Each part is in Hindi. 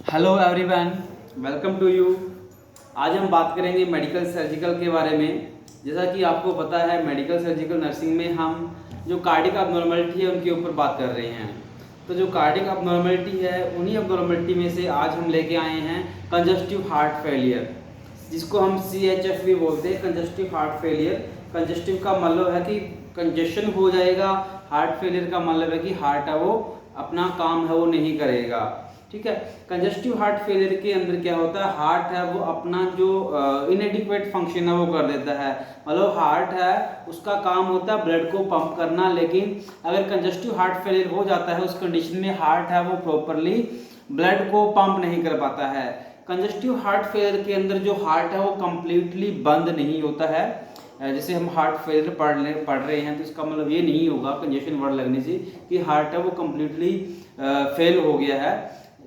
Hello everyone, welcome to you. आज हम बात करेंगे मेडिकल सर्जिकल के बारे में। जैसा कि आपको पता है, मेडिकल सर्जिकल नर्सिंग में हम जो कार्डिक अबनॉर्मलिटी है उनके ऊपर बात कर रहे हैं। तो जो कार्डिक अबनॉर्मलिटी है, उन्हीं अबनॉर्मलिटी में से आज हम लेके आए हैं कंजस्टिव हार्ट फेलियर, जिसको हम CHF भी बोलते हैं, कंजस्टिव हार्ट फेलियर। कंजस्टिव का मतलब है कि कंजेशन हो जाएगा, हार्ट फेलियर का मतलब है कि हार्ट है वो अपना काम है वो नहीं करेगा। ठीक है। कंजस्टिव हार्ट फेलियर के अंदर क्या होता है, हार्ट है वो अपना जो इनएडिक्वेट फंक्शन है वो कर देता है। मतलब हार्ट है उसका काम होता है ब्लड को पंप करना, लेकिन अगर कंजस्टिव हार्ट फेलियर हो जाता है उस कंडीशन में हार्ट है वो प्रॉपरली ब्लड को पंप नहीं कर पाता है। कंजस्टिव हार्ट फेलियर के अंदर जो हार्ट है वो कम्प्लीटली बंद नहीं होता है। जैसे हम हार्ट फेलियर पढ़ रहे हैं तो इसका मतलब ये नहीं होगा कंजेशन वर्ड लगने से कि हार्ट है वो कम्प्लीटली फेल हो गया है।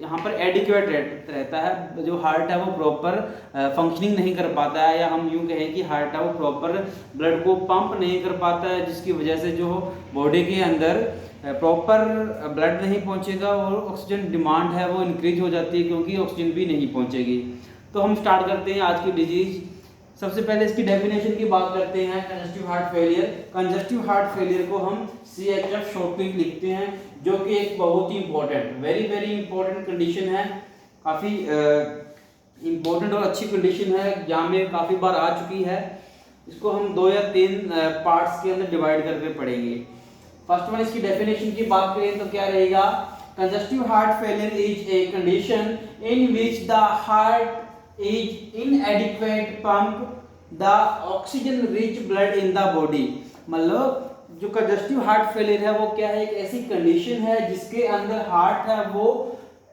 यहाँ पर एडिक्वेट रहता है, जो हार्ट है वो प्रॉपर फंक्शनिंग नहीं कर पाता है, या हम यूँ कहें कि हार्ट है वो प्रॉपर ब्लड को पंप नहीं कर पाता है, जिसकी वजह से जो बॉडी के अंदर प्रॉपर ब्लड नहीं पहुँचेगा और ऑक्सीजन डिमांड है वो इंक्रीज हो जाती है, क्योंकि ऑक्सीजन भी नहीं पहुँचेगी। तो हम स्टार्ट करते हैं आज की डिजीज। सबसे पहले इसकी डेफिनेशन की बात करते हैं। Congestive heart failure, congestive heart failure को हम CHF शॉर्ट में लिखते हैं, जो कि एक बहुत ही इंपॉर्टेंट, वेरी इंपॉर्टेंट कंडीशन है। काफ़ी इंपॉर्टेंट और अच्छी कंडीशन है, एग्जाम में काफ़ी बार आ चुकी है। इसको हम 2 या 3 पार्ट्स के अंदर डिवाइड करके पढ़ेंगे। फर्स्ट वन, इसकी डेफिनेशन की बात करें तो क्या रहेगा, congestive heart failure is a condition in which the heart is inadequate pump the oxygen rich blood in the body। मतलब जो कंजस्टिव हार्ट फेलियर है वो क्या है, एक ऐसी कंडीशन है जिसके अंदर हार्ट है वो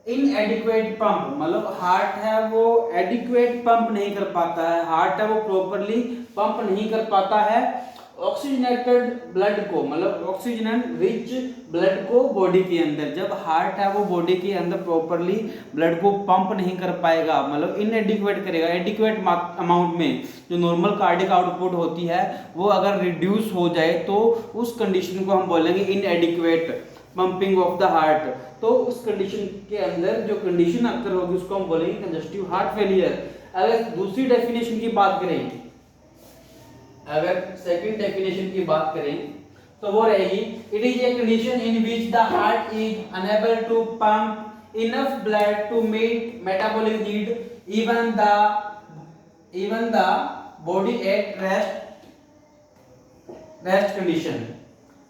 इनएडिक्वेट पंप, मतलब हार्ट है वो एडिक्वेट पंप नहीं कर पाता है, हार्ट है वो प्रॉपरली पंप नहीं कर पाता है ऑक्सीजनेटेड ब्लड को, मतलब ऑक्सीजन रिच ब्लड को बॉडी के अंदर। जब हार्ट है वो बॉडी के अंदर प्रॉपरली ब्लड को पंप नहीं कर पाएगा, मतलब इनएडिक्वेट करेगा, एडिक्वेट अमाउंट में जो नॉर्मल कार्डिक आउटपुट होती है वो अगर रिड्यूस हो जाए तो उस कंडीशन को हम बोलेंगे इनएडिक्वेट पंपिंग ऑफ द हार्ट। तो उस कंडीशन के अंदर जो कंडीशन अक्कर होगी उसको हम बोलेंगे कंजस्टिव हार्ट फेलियर। अगर दूसरी डेफिनेशन की बात करें, अगर सेकंड डेफिनेशन की बात करें तो वो रहेगी, it is a condition in which the heart is unable to pump enough blood to meet metabolic need even the body at rest condition,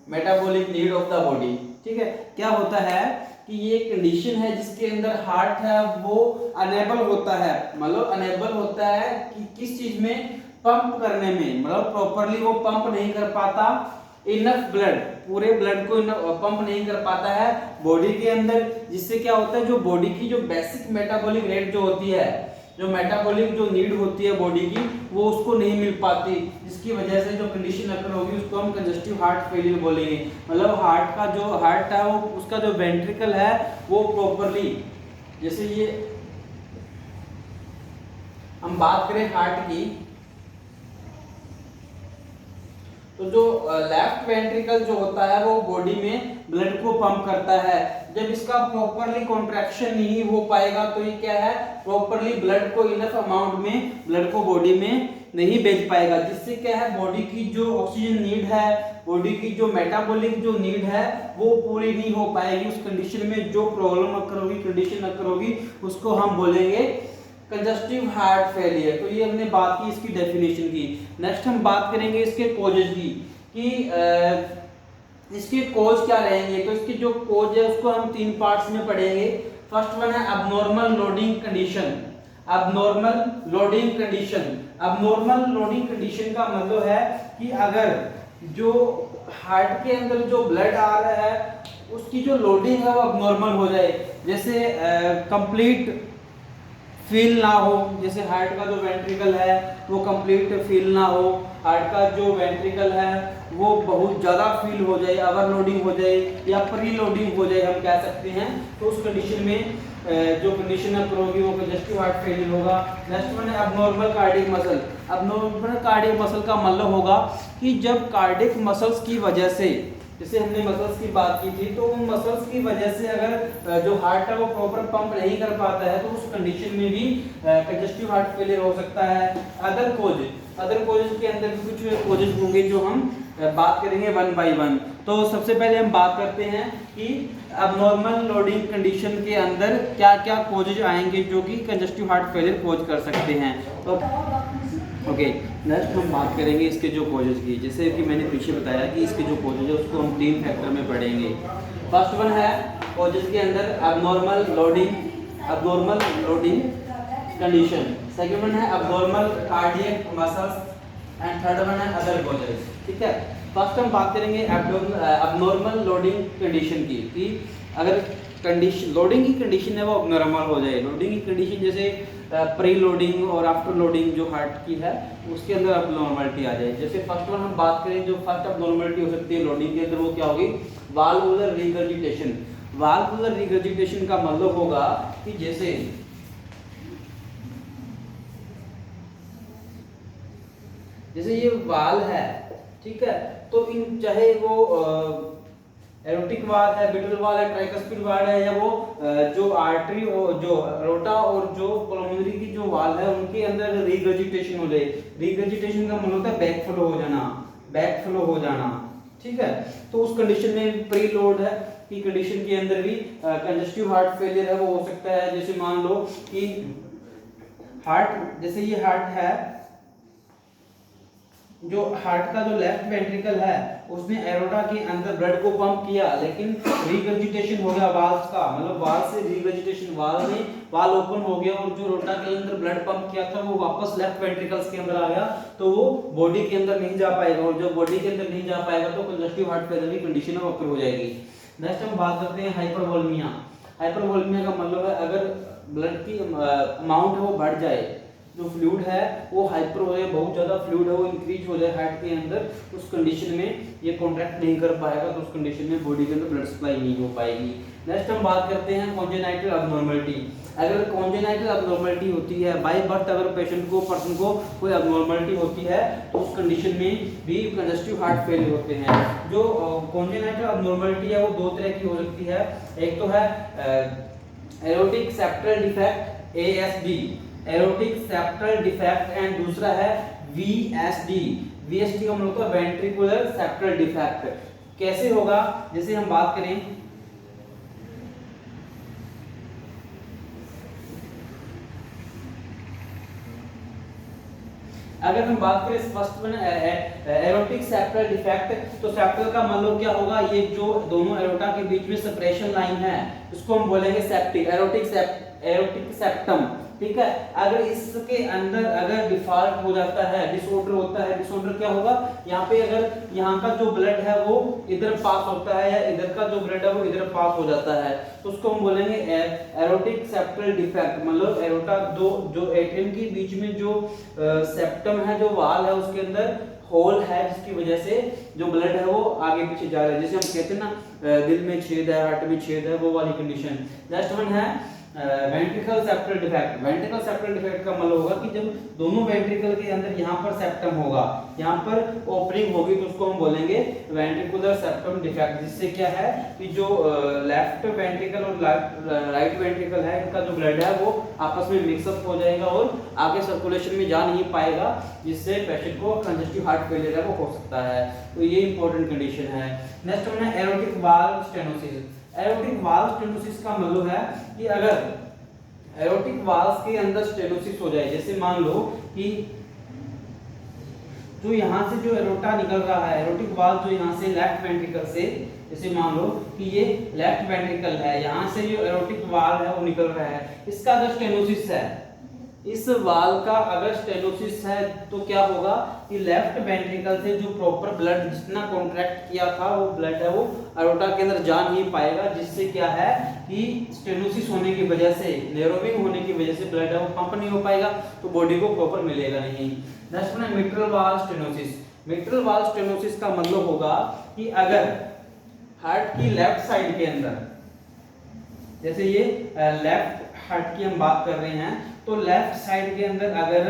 metabolic need of the body. ठीक है, क्या होता है कि ये कंडीशन है जिसके अंदर हार्ट है वो अनेबल होता है, मतलब अनेबल होता है कि किस चीज में, पंप करने में, मतलब प्रॉपरली वो पंप नहीं कर पाता इनफ ब्लड, पूरे ब्लड को पंप नहीं कर पाता है बॉडी के अंदर, जिससे क्या होता है जो बॉडी की जो बेसिक मेटाबॉलिक रेट जो होती है, जो मेटाबॉलिक जो नीड होती है बॉडी की, वो उसको नहीं मिल पाती, जिसकी वजह से जो कंडीशन अकर होगी उसको हम कंजस्टिव हार्ट फेलियर बोलेंगे। मतलब हार्ट का जो हार्ट है वो उसका जो वेंट्रिकल है वो प्रॉपरली, जैसे ये हम बात करें हार्ट की, तो जो लेफ्ट वेंट्रिकल जो होता है वो बॉडी में ब्लड को पंप करता है। जब इसका प्रॉपरली कॉन्ट्रैक्शन नहीं हो पाएगा तो ये क्या है, प्रॉपरली ब्लड को इनफ अमाउंट में ब्लड को बॉडी में नहीं भेज पाएगा, जिससे क्या है बॉडी की जो ऑक्सीजन नीड है, बॉडी की जो मेटाबॉलिक जो नीड है वो पूरी नहीं हो पाएगी। उस कंडीशन में जो प्रॉब्लम अकर होगी, कंडीशन अकर होगी, उसको हम बोलेंगे कंजस्टिव हार्ट फेलियर। तो ये हमने बात की इसकी डेफिनेशन की। नेक्स्ट हम बात करेंगे इसके कॉजेज की, कि इसके कॉज क्या रहेंगे। तो इसके जो कॉज है उसको हम 3 पार्ट्स में पढ़ेंगे। फर्स्ट वन है abnormal loading condition. Abnormal loading condition, abnormal loading condition का मतलब है कि अगर जो हार्ट के अंदर जो ब्लड आ रहा है उसकी जो लोडिंग है वो अबनॉर्मल हो जाए, जैसे कंप्लीट फील ना हो, जैसे हार्ट का जो वेंट्रिकल है वो कंप्लीट फील ना हो, हार्ट का जो वेंट्रिकल है वो बहुत ज़्यादा फील हो जाए, ओवरलोडिंग हो जाए या प्री लोडिंग हो जाए हम कह सकते हैं। तो उस कंडीशन में जो कंडीशन अकर होगी वो कंजस्टिव हार्ट फेलियर होगा। नेक्स्ट वन है abnormal cardiac muscle. Abnormal cardiac muscle का मतलब होगा कि जब कार्डियक मसल्स की वजह से जैसे हमने मसल्स की बात की थी, तो उन मसल्स की वजह से अगर जो हार्ट है वो प्रॉपर पंप नहीं कर पाता है तो उस कंडीशन में भी कंजस्टिव हार्ट फेलियर हो सकता है। अदर कोजेज के अंदर भी कुछ कोजेज होंगे जो हम बात करेंगे वन बाय वन। तो सबसे पहले हम बात करते हैं कि अबनॉर्मल लोडिंग कंडीशन के अंदर क्या क्या कोजेज आएंगे जो कि कंजस्टिव हार्ट फेलियर कोज कर सकते हैं। तो ओके, नेक्स्ट हम बात करेंगे इसके जो कोजेज की। जैसे कि मैंने पीछे बताया कि इसके जो कोजेज है उसको हम 3 फैक्टर में पढ़ेंगे। फर्स्ट वन है कोजेज के अंदर abnormal loading condition, second one है abnormal cardiac muscles and third one है अदर कोजेज। ठीक है, फर्स्ट हम बात करेंगे अबनॉर्मल लोडिंग कंडीशन की कि अगर कंडीशन लोडिंग की कंडीशन है वो अबनॉर्मल हो जाए। लोडिंग की कंडीशन जैसे प्री लोडिंग और आफ्टर लोडिंग जो हार्ट की है उसके अंदर अबनॉर्मलिटी आ जाए। जैसे फर्स्ट वन हम बात करें, जो फर्स्ट अबनॉर्मलिटी हो सकती है लोडिंग के अंदर वो क्या होगी, वाल्वुलर रिगर्जिटेशन। वाल्वुलर रिगर्जिटेशन का मतलब होगा कि जैसे ये वाल है, ठीक है, तो इन चाहे वो एरोटिक वाल है, बिटल वाल है, ट्राइकस्पिड वाल है, या वो जो आर्टरी और जो रोटा और जो पल्मोनरी की जो वाल है उनके अंदर रिगर्जिटेशन हो जाए। रिगर्जिटेशन का मतलब होता है बैक फ्लो हो जाना। ठीक है, तो उस कंडीशन में प्री लोड है की कंडीशन के अंदर भी कंजस्टिव हार्ट फेलियर है वो हो सकता है। जैसे मान लो कि जैसे ये हार्ट है, जो हार्ट का जो लेफ्ट वेंट्रिकल है उसने एरोटा के अंदर ब्लड को पंप किया, लेकिन रिगर्जिटेशन हो गया वाल्स का, मतलब वाल से रिगर्जिटेशन, वाल ओपन हो गया और जो रोटा के अंदर ब्लड पंप किया था वो वापस लेफ्ट वेंट्रिकल्स के अंदर आ गया, तो वो बॉडी के अंदर नहीं जा पाएगा, और जब बॉडी के अंदर नहीं जा पाएगा तो कंजस्टिव हार्ट फेलियर की कंडीशन ऑकर हो जाएगी। नेक्स्ट हम बात करते हैं हाइपरवोलेमिया। हाइपरवोलेमिया का मतलब है अगर ब्लड की अमाउंट है वो बढ़ जाए, जो फ्लूइड है वो हाइपर हो जाए, बहुत ज्यादा फ्लूइड है वो इंक्रीज हो जाए हार्ट के अंदर, उस कंडीशन में ये कॉन्ट्रैक्ट नहीं कर पाएगा, तो उस कंडीशन में बॉडी के अंदर ब्लड सप्लाई नहीं हो पाएगी। नेक्स्ट हम बात करते हैं कॉन्जेनाइटल अबनॉर्मलिटी। अगर कॉन्जेनाइटल अबनॉर्मलिटी होती है बाय बर्थ, अगर पर्सन को कोई अबनॉर्मलिटी होती है तो उस कंडीशन में भी कंजस्टिव हार्ट फेलियर होते हैं। जो कॉन्जेनाइटल अबनॉर्मलिटी है वो 2 तरह की हो सकती है। एक तो है aortic septal defect ASD, aortic septal defect, and दूसरा है VSD। VSD का मतलब होता है वेंट्रिकुलर सेप्टल डिफेक्ट। कैसे होगा, जैसे हम बात करें, अगर हम बात करें first one aortic septal defect, तो सेप्टल का मतलब क्या होगा, ये जो दोनों एरोटा के बीच में सेपरेशन लाइन है उसको हम बोलेंगे सेप्टिक, एरोटिक सेप्टम। ठीक है, अगर इसके अंदर अगर डिफॉल्ट हो जाता है, डिसऑर्डर होता है, डिसऑर्डर क्या होगा, यहाँ पे अगर यहाँ का जो ब्लड है वो इधर पास होता है या इधर का जो ब्लड है वो इधर पास हो जाता है, तो उसको हम बोलेंगे एरोटिक सेप्टल डिफेक्ट। मतलब एरोटा जो एट्रियम के बीच में जो सेप्टम है, जो वाल है, उसके अंदर होल है जिसकी वजह से जो ब्लड है वो आगे पीछे जा रहा है, जैसे हम कहते हैं ना दिल में छेद है, हार्ट में छेद है, वो वाली कंडीशन। नेक्स्ट वन है ventricle septal defect. Ventricle septal defect का मतलब होगा कि जब दोनों वेंट्रिकल के अंदर यहाँ पर सेप्टम होगा, यहाँ पर ओपनिंग होगी, तो उसको हम बोलेंगे वेंट्रिकुलर सेप्टम डिफेक्ट। जिससे क्या है कि जो लेफ्ट वेंट्रिकल और राइट वेंट्रिकल है, इनका जो ब्लड है वो आपस में मिक्सअप हो जाएगा और आगे सर्कुलेशन में जा नहीं पाएगा, जिससे पेशेंट को कंजस्टिव हार्ट फेलियर है वो हो सकता है। तो ये इंपॉर्टेंट कंडीशन है। नेक्स्ट वन है aortic valve stenosis. Aortic valve stenosis का मतलब है कि अगर एरोटिक वाल्व के अंदर स्टेनोसिस हो जाए, जैसे मान लो कि जो यहाँ से जो एरोटा निकल रहा है, एरोटिक वाल्व जो यहाँ से लेफ्ट वेंट्रिकल से, जैसे मान लो कि ये लेफ्ट वेंट्रिकल है, यहाँ से जो एरोटिक वाल्व है वो निकल रहा है, इसका अगर स्टेनोसिस है, इस वाल्व का अगर स्टेनोसिस है तो क्या होगा कि लेफ्ट वेंट्रिकल से जो प्रॉपर ब्लड जितना कॉन्ट्रैक्ट किया था वो ब्लड है वो एरोटा के अंदर जा नहीं पाएगा, जिससे क्या है कि स्टेनोसिस होने की वजह से, नैरोविंग होने की वजह से ब्लड है वो पंप नहीं हो पाएगा, तो बॉडी को प्रॉपर मिलेगा नहीं। नेक्स्ट वन है mitral valve stenosis. Mitral valve stenosis का मतलब होगा कि अगर हार्ट की लेफ्ट साइड के अंदर, जैसे ये लेफ्ट हार्ट की हम बात कर रहे हैं, तो लेफ्ट साइड के अंदर अगर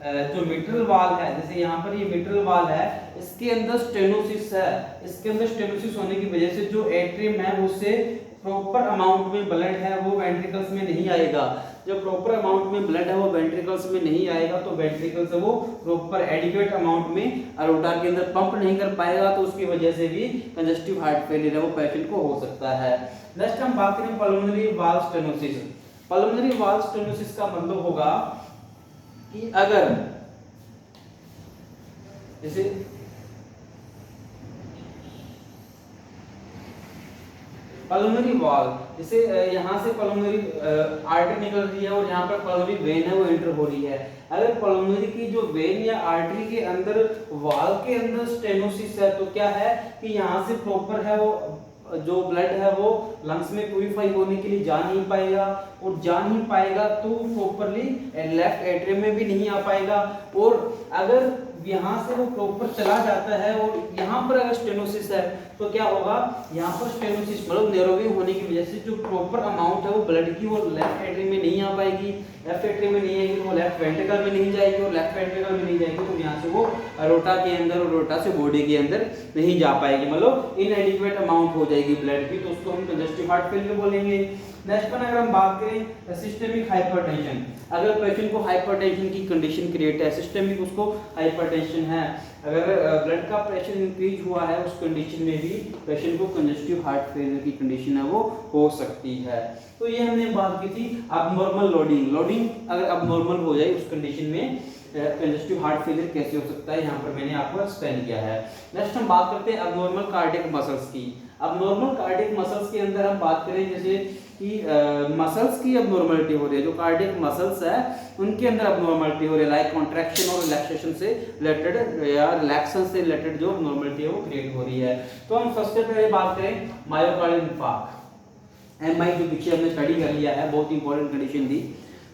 जो मिट्रल वाल है, जैसे यहाँ पर ये मिट्रल वाल है, इसके अंदर स्टेनोसिस है। इसके अंदर स्टेनोसिस होने की वजह से जो एट्रियम है उससे प्रॉपर अमाउंट में ब्लड है वो वेंट्रिकल्स में नहीं आएगा। जब प्रॉपर अमाउंट में ब्लड है वो वेंट्रिकल्स में नहीं आएगा तो वेंट्रिकल से वो प्रॉपर एडिक्वेट अमाउंट में अरोटा के अंदर पंप नहीं कर पाएगा, तो उसकी वजह से भी कंजस्टिव हार्ट फेलियर है वो पेशेंट को हो सकता है। नेक्स्ट हम बात करें pulmonary valve stenosis. Pulmonary valve stenosis का मतलब होगा कि अगर जैसे पल्मोनरी वाल्व, जैसे यहाँ से पल्मोनरी आर्टरी निकल रही है और यहाँ पर पल्मोनरी वेन है वो एंटर हो रही है। अगर पल्मोनरी की जो वेन या आर्टरी के अंदर वाल्व के अंदर स्टेनोसिस है तो क्या है कि यहाँ से प्रॉपर है वो जो ब्लड है वो लंग्स में प्यूरिफाई होने के लिए जा नहीं पाएगा, और जा नहीं पाएगा तो प्रॉपरली लेफ्ट एट्रियम में भी नहीं आ पाएगा। और अगर यहाँ से वो प्रॉपर चला जाता है और यहाँ पर अगर स्टेनोसिस है तो क्या होगा, यहाँ पर स्टेनोसिस मतलब नैरोविंग होने की वजह से जो प्रॉपर अमाउंट है वो ब्लड की वो लेफ्ट एट्रियम में नहीं आ पाएगी, लेफ्ट एट्रियम में नहीं आएगी तो वो लेफ्ट वेंट्रिकल में नहीं जाएगी, और लेफ्ट वेंट्रिकल में नहीं जाएगी तो यहाँ से वो अरोटा के अंदर और अरोटा से बॉडी के अंदर नहीं जा पाएगी, मतलब इनएडिक्वेट अमाउंट हो जाएगी ब्लड की, तो उसको हम कंजस्टिव हार्ट फेलियर बोलेंगे। नेक्स्ट वन अगर हम बात करें सिस्टेमिक हाइपरटेंशन, अगर पेशेंट को हाइपरटेंशन की कंडीशन क्रिएट है, सिस्टेमिक उसको हाइपरटेंशन है, अगर ब्लड का प्रेशर इंक्रीज हुआ है उस कंडीशन में भी पेशेंट को कंजस्टिव हार्ट फेलियर की कंडीशन है वो हो सकती है। तो ये हमने बात की थी अबनॉर्मल लोडिंग। लोडिंग अगर अबनॉर्मल हो जाए उस कंडीशन में कंजस्टिव हार्ट फेलियर कैसे हो सकता है, यहाँ पर मैंने आपको एक्सप्लेन किया है। नेक्स्ट हम बात करते हैं अबनॉर्मल कार्डियक मसल्स की। अबनॉर्मल कार्डियक मसल्स के अंदर हम बात करें जैसे कि मसल्स की अबनॉर्मलिटी हो रही है, जो कार्डियक मसल्स है उनके अंदर अबनॉर्मलिटी हो रही है, लाइक कॉन्ट्रैक्शन और रिलैक्सेशन से रिलेटेड या रिलैक्सेशन से रिलेटेड जो अबनॉर्मलिटी है वो क्रिएट हो रही है। तो हम सबसे पहले बात करें मायोकार्डियल इंफार्क्ट। एमआई जो पीछे हमने स्टडी कर लिया है, बहुत इंपॉर्टेंट कंडीशन थी।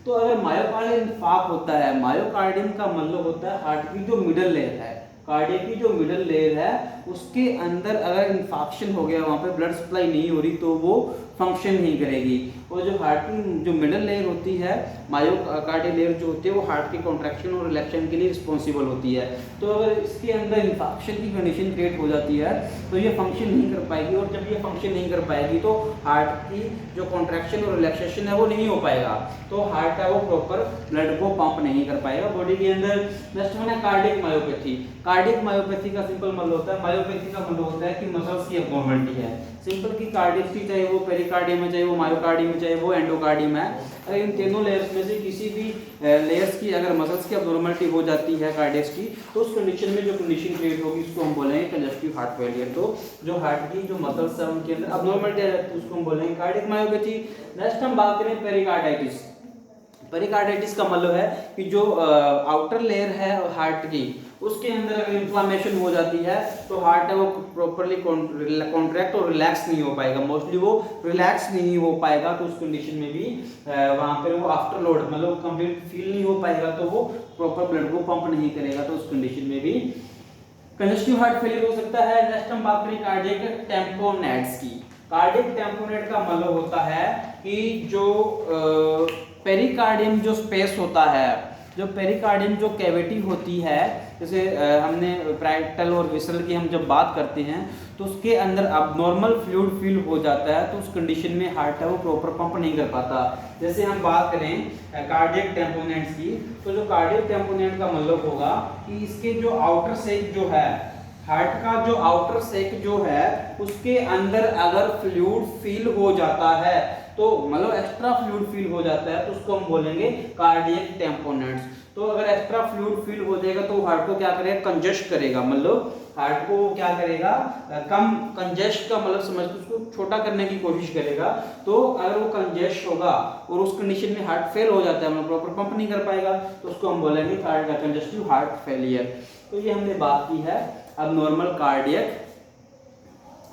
तो अगर मायोकार्डियल इंफार्क्ट होता है, मायोकार्डियम का मतलब होता है हार्ट की जो मिडल लेयर है, कार्डियक की जो मिडल लेयर है उसके अंदर अगर इंफाक्शन हो गया, वहाँ पे ब्लड सप्लाई नहीं हो रही तो वो फंक्शन नहीं करेगी। और जो हार्ट की जो मिडल लेयर होती है, मायोकार्डियल लेयर जो होती है वो हार्ट के कॉन्ट्रैक्शन और रिलैक्सेशन के लिए रिस्पॉन्सिबल होती है। तो अगर इसके अंदर इंफाक्शन की कंडीशन क्रिएट हो जाती है तो ये फंक्शन नहीं कर पाएगी, और जब ये फंक्शन नहीं कर पाएगी तो हार्ट की जो कॉन्ट्रैक्शन और रिलैक्सेशन है वो नहीं हो पाएगा, तो हार्ट है वो प्रॉपर ब्लड को पंप नहीं कर पाएगा बॉडी के अंदर। नेक्स्ट वन है कार्डियक मायोपैथी। कार्डियक मायोपैथी का सिंपल मतलब होता है, मायोपैथी का मतलब होता है कि मसल्स की अबनॉर्मलिटी है। सिंपल की कार्डियक की चाहे वो पेरिकार्डियम है, चाहे वो मायोकार्डियम है, चाहे वो एंडोकार्डियम है, अगर इन तीनों लेयर्स में से किसी भी लेयर्स की अगर मसल्स की अबनॉर्मलिटी हो जाती है कार्डियक्स की, तो उस कंडीशन में जो कंडीशन क्रिएट होगी उसको हम बोलेंगे कंजस्टिव हार्ट फेलियर। तो जो हार्ट की जो मसल्स है उनके अंदर अबनॉर्मलिटी है तो उसको हम बोलेंगे कार्डियक मायोपैथी। नेक्स्ट हम बात करें पेरिकार्डाइटिस। पेरिकार्डाइटिस का मतलब है कि जो आउटर लेयर है हार्ट की उसके अंदर अगर इन्फ्लामेशन हो जाती है तो हार्ट है वो प्रॉपरली कॉन्ट्रैक्ट और रिलैक्स नहीं हो पाएगा, मोस्टली वो रिलैक्स नहीं हो पाएगा, तो उस कंडीशन में भी वहाँ पर वो आफ्टर लोड मतलब कंप्लीट फील नहीं हो पाएगा, तो वो प्रॉपर ब्लड को पंप नहीं करेगा, तो उस कंडीशन में भी कंजस्टिव हार्ट फेलियर हो सकता है। नेक्स्ट हम बात करें कार्डियक टेम्पोनेट्स की। कार्डियक टेम्पोनेट का मतलब होता है कि जो पेरिकार्डियम जो स्पेस होता है, जो पेरिकार्डियम जो कैविटी होती है, जैसे हमने प्राइटल और विसरल की हम जब बात करते हैं तो उसके अंदर अबनॉर्मल फ्लूइड फील हो जाता है, तो उस कंडीशन में हार्ट है वो प्रॉपर पंप नहीं कर पाता। जैसे हम बात करें कार्डियक टेम्पोनेट्स की, तो जो कार्डियक टेम्पोनेट का मतलब होगा कि इसके जो आउटर सेक जो है, हार्ट का जो आउटर सेक जो है उसके अंदर अगर फ्लूइड फील हो जाता है तो मतलब एक्स्ट्रा फ्लूइड फील हो जाता है तो उसको हम बोलेंगे कार्डियक टेम्पोनेट्स। तो अगर एक्स्ट्रा फ्लूइड फील हो जाएगा तो हार्ट को क्या करेगा, कंजेस्ट करेगा, मतलब हार्ट को क्या करेगा, कम कंजेस्ट का मतलब समझ उसको छोटा करने की कोशिश करेगा। तो अगर वो कंजेस्ट होगा और उस कंडीशन में हार्ट फेल हो जाता है, मतलब प्रॉपर पंप नहीं कर पाएगा, तो उसको हम बोलेंगे कंजेस्टिव हार्ट फेलियर। तो ये हमने बात की है अब नॉर्मल कार्डियक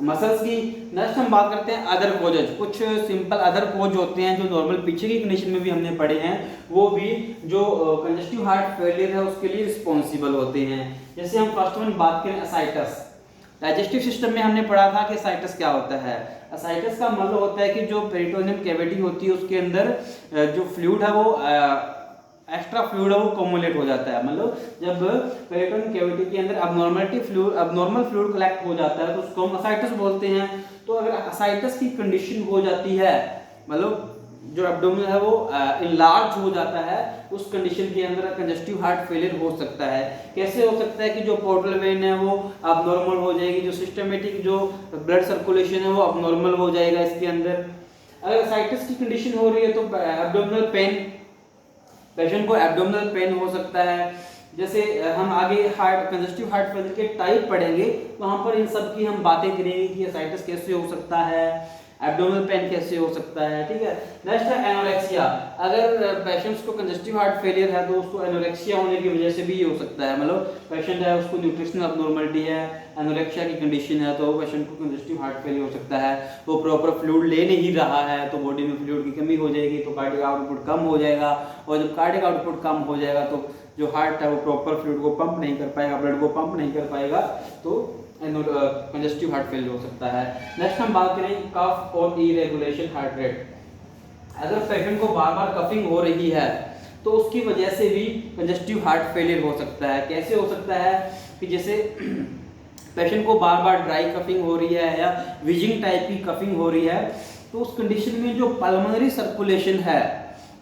मसल्स की। नेक्स्ट हम बात करते हैं अदर कोजेज। कुछ सिंपल अदर कोज होते हैं जो नॉर्मल पीछे की कंडीशन में भी हमने पढ़े हैं, वो भी जो कंजस्टिव हार्ट फेलियर है उसके लिए रिस्पॉन्सिबल होते हैं। जैसे हम फर्स्ट वन बात करें असाइटस। डाइजेस्टिव सिस्टम में हमने पढ़ा था कि असाइटस क्या होता है। असाइटस का मतलब होता है कि जो पेरिटोनियम कैविटी होती है उसके अंदर जो फ्लूइड है वो एक्स्ट्रा फ्लूइड है वो कम्युलेट हो जाता है। मतलब जब पेरिटोनियल कैविटी के अंदर अबनॉर्मल फ्लूइड कलेक्ट हो जाता है तो उसको हम असाइटिस बोलते हैं। तो अगर असाइटिस की कंडीशन हो जाती है, मतलब जो एब्डोमेन है वो इनलार्ज हो जाता है, उस कंडीशन के अंदर कंजस्टिव हार्ट फेलियर हो सकता है। कैसे हो सकता है कि जो पोर्टल वेन है वो अबनॉर्मल हो जाएगी, जो सिस्टमेटिक जो ब्लड सर्कुलेशन है वो अबनॉर्मल हो जाएगा इसके अंदर। अगर असाइटिस की कंडीशन हो रही है तो एब्डोमिनल पेन, पेशेंट को एब्डोमिनल पेन हो सकता है। जैसे हम आगे हार्ट कंजस्टिव हार्ट फेलियर के टाइप पढ़ेंगे, वहां पर इन सब की हम बातें करेंगे कि असाइटिस कैसे हो सकता है, एब्डोमिनल पेन कैसे हो सकता है, ठीक है। नेक्स्ट है एनोरेक्सिया। अगर पेशेंट्स को कंजस्टिव हार्ट फेलियर है तो उसको एनोरेक्सिया होने की वजह से भी ये हो सकता है। मतलब पेशेंट है उसको न्यूट्रिशनल अबनॉर्मलिटी है, एनोरेक्सिया की कंडीशन है, तो पेशेंट को कंजस्टिव हार्ट फेलियर हो सकता है। वो प्रॉपर फ्लूइड ले नहीं रहा है तो बॉडी में फ्लूइड की कमी हो जाएगी, तो कार्डियक आउटपुट कम हो जाएगा, और जब कार्डियक आउटपुट कम हो जाएगा तो जो हार्ट है वो प्रॉपर फ्लूइड को पंप नहीं कर पाएगा, ब्लड को पंप नहीं कर पाएगा, तो कंजस्टिव हार्ट फेलियर हो सकता है। नेक्स्ट हम बात करें कफ और इरेगुलेशन हार्ट रेट। अगर पेशेंट को बार बार कफिंग हो रही है तो उसकी वजह से भी कंजस्टिव हार्ट फेलियर हो सकता है। कैसे हो सकता है कि जैसे पेशेंट को बार बार ड्राई कफिंग हो रही है या विजिंग टाइप की कफिंग हो रही है, तो उस कंडीशन में जो पल्मोनरी सर्कुलेशन है,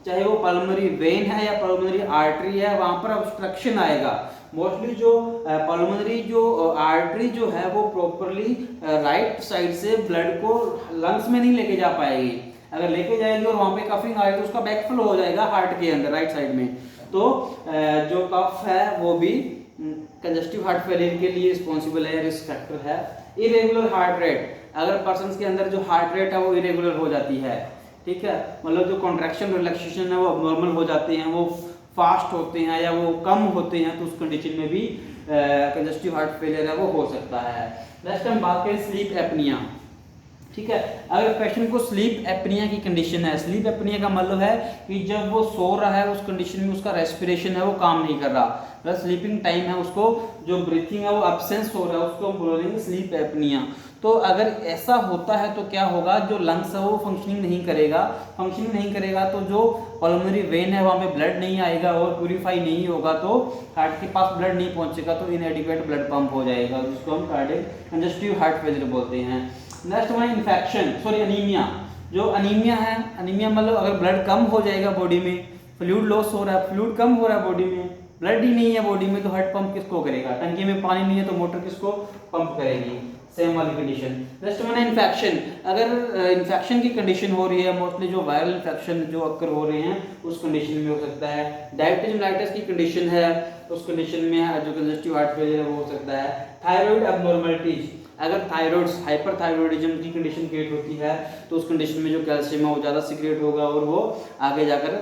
चाहे वो पल्मोनरी वेन है या पल्मोनरी आर्टरी है, वहां पर ऑब्स्ट्रक्शन आएगा। मोस्टली जो पल्मोनरी जो आर्टरी जो है वो प्रॉपरली राइट साइड से ब्लड को लंग्स में नहीं लेके जा पाएगी। अगर लेके जाएगी और वहां पे कफिंग आ रही तो उसका बैकफ्लो हो जाएगा हार्ट के अंदर राइट साइड में, तो जो कफ है वो भी कंजस्टिव हार्ट फेलियर के लिए रिस्पॉन्सिबल है, रिस्क फैक्टर है। इरेगुलर हार्ट रेट, अगर पर्सन के अंदर जो हार्ट रेट है वो इरेगुलर हो जाती है, ठीक है, मतलब जो कॉन्ट्रैक्शन रिलैक्सेशन है वो अबनॉर्मल हो जाते हैं, वो फास्ट होते हैं या वो कम होते हैं, तो उस कंडीशन में भी कंजस्टिव हार्ट फेलियर है वो हो सकता है। नेक्स्ट हम बात करें स्लीप एपनिया, ठीक है। अगर पेशेंट को स्लीप एपनिया की कंडीशन है, स्लीप एपनिया का मतलब है कि जब वो सो रहा है उस कंडीशन में उसका रेस्पिरेशन है वो काम नहीं कर रहा, मतलब स्लीपिंग टाइम है, उसको जो ब्रीथिंग है वो एब्सेंस हो रहा है, उसको हम बोलेंगे स्लीप एपनिया। तो अगर ऐसा होता है तो क्या होगा, जो लंग्स है वो फंक्शनिंग नहीं करेगा तो जो पल्मोनरी वेन है वहाँ पे ब्लड नहीं आएगा और प्यूरिफाई नहीं होगा, तो हार्ट के पास ब्लड नहीं पहुंचेगा, तो इनएडिक्वेट ब्लड पंप हो जाएगा, जिसको हम कार्डियक कंजस्टिव हार्ट फेलियर बोलते हैं। Next one infection, sorry anaemia. जो अनीमिया है, अनीमिया मतलब अगर ब्लड कम हो जाएगा बॉडी में, फ्लूइड लॉस हो रहा है, फ्लूइड कम हो रहा है बॉडी में, ब्लड ही नहीं है बॉडी में, तो हार्ट पंप किसको करेगा, टंकी में पानी नहीं है तो मोटर किसको पंप करेगी, सेम वाली कंडीशन। नेक्स्ट वन है इन्फेक्शन। अगर इन्फेक्शन की कंडीशन हो रही है, मोस्टली जो वायरल इन्फेक्शन जो अक्कर हो रहे हैं उस कंडीशन में हो सकता है। डायबिटीज मेलाइटिस की कंडीशन है, उस कंडीशन में जो कंजस्टिव हार्ट फेलियर है वो हो सकता है। थायराइड एब्नॉर्मलिटीज, अगर थायराइड हाइपरथायराइडिज्म की कंडीशन क्रिएट होती है तो उस कंडीशन में जो कैल्शियम है वो ज़्यादा सीक्रेट होगा और वो आगे जाकर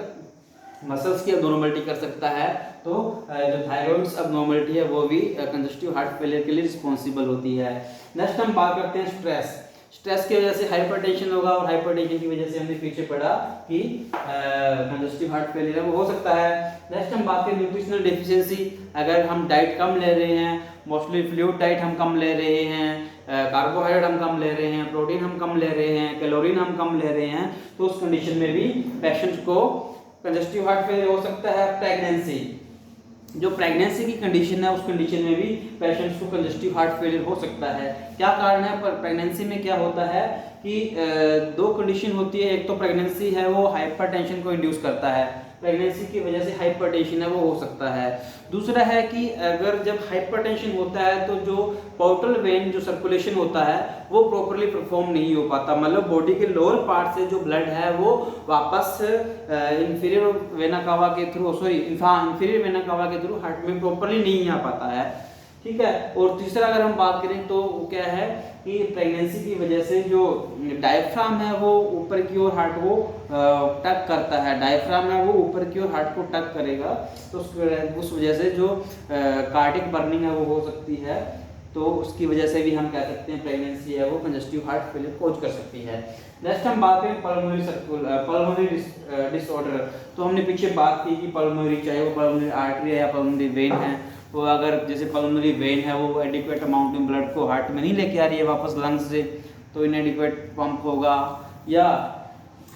मसल्स की अबनॉर्मलिटी कर सकता है। तो जो थायराइड्स अबनॉर्मलिटी है वो भी कंजस्टिव हार्ट फेलियर के लिए रिस्पॉन्सिबल होती है। नेक्स्ट हम बात करते हैं स्ट्रेस की वजह से हाइपरटेंशन होगा, और हाइपरटेंशन की वजह से हमने पीछे पढ़ा कि कंजस्टिव हार्ट फेलियर है वो हो सकता है। नेक्स्ट हम बात करें न्यूट्रिशनल डेफिशिएंसी। अगर हम डाइट कम ले रहे हैं, मोस्टली फ्लूइड डाइट हम कम ले रहे हैं, कार्बोहाइड्रेट हम कम ले रहे हैं, प्रोटीन हम कम ले रहे हैं, कैलोरीन हम कम ले रहे हैं, तो उस कंडीशन में भी पेशेंट्स को कंजस्टिव हार्ट फेलियर हो सकता है। प्रेगनेंसी, जो प्रेगनेंसी की कंडीशन है उस कंडीशन में भी पेशेंट्स को कंजस्टिव हार्ट फेलियर हो सकता है। क्या कारण है, पर प्रेगनेंसी में क्या होता है कि दो कंडीशन होती है, एक तो प्रेगनेंसी है वो हाइपरटेंशन को इंड्यूस करता है, प्रेगनेंसी की वजह से हाइपरटेंशन है वो हो सकता है। दूसरा है कि अगर जब हाइपरटेंशन होता है तो जो पोर्टल वेन जो सर्कुलेशन होता है वो प्रॉपरली परफॉर्म नहीं हो पाता, मतलब बॉडी के लोअर पार्ट से जो ब्लड है वो वापस इंफीरियर वेना कावा के थ्रू इंफीरियर वेना कावा के थ्रू हार्ट में प्रॉपरली नहीं आ पाता है, ठीक है। और तीसरा अगर हम बात करें तो क्या है कि प्रेगनेंसी की वजह से जो डायफ्राम है वो ऊपर की ओर हार्ट को टक करता है, डायफ्राम है वो ऊपर की ओर हार्ट को टक करेगा, तो उस वजह से जो कार्डियक बर्निंग है वो हो सकती है, तो उसकी वजह से भी हम कह सकते हैं प्रेगनेंसी है वो कंजस्टिव हार्ट फेलियर कॉज कर सकती है। नेक्स्ट हम बात करें पल्मोनरी डिसऑर्डर। तो हमने पीछे बात की कि पल्मोनरी, चाहे वो पल्मोनरी आर्टरी है या पल्मोनरी वेन है, तो अगर जैसे पल्मोनरी वेन है वो एडिक्वेट अमाउंट में ब्लड को हार्ट में नहीं लेके आ रही है वापस लंग्स से, तो इनएडिक्वेट पंप होगा, या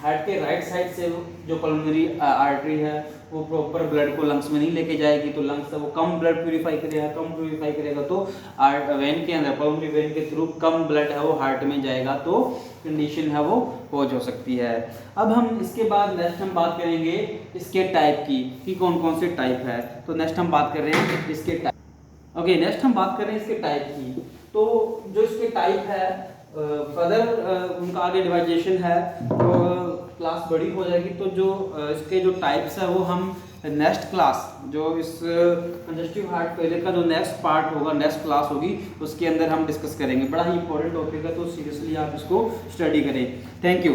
हार्ट के राइट साइड से जो पल्मोनरी आर्टरी है वो प्रॉपर ब्लड को लंग्स में नहीं लेके जाएगी, तो लंग्स से वो कम ब्लड प्यूरिफाई करेगा तो वेन के अंदर, पल्मोनरी वेन के थ्रू कम ब्लड है वो हार्ट में जाएगा, तो कंडीशन है वो पॉज हो सकती है। अब हम इसके बाद नेक्स्ट हम बात करेंगे इसके टाइप की कि कौन कौन से टाइप है। तो नेक्स्ट हम बात कर रहे हैं इसके टाइप। ओके, नेक्स्ट हम बात कर रहे हैं इसके टाइप की। तो जो इसके टाइप है फर्दर उनका आगे डिवाइजेशन है तो क्लास बड़ी हो जाएगी, तो जो इसके जो टाइप्स है वो हम नेक्स्ट क्लास, जो इस कंजस्टिव हार्ट फेलियर का जो नेक्स्ट पार्ट होगा, नेक्स्ट क्लास होगी, उसके अंदर हम डिस्कस करेंगे। बड़ा ही इंपॉर्टेंट टॉपिक है, तो सीरियसली आप इसको स्टडी करें। Thank you.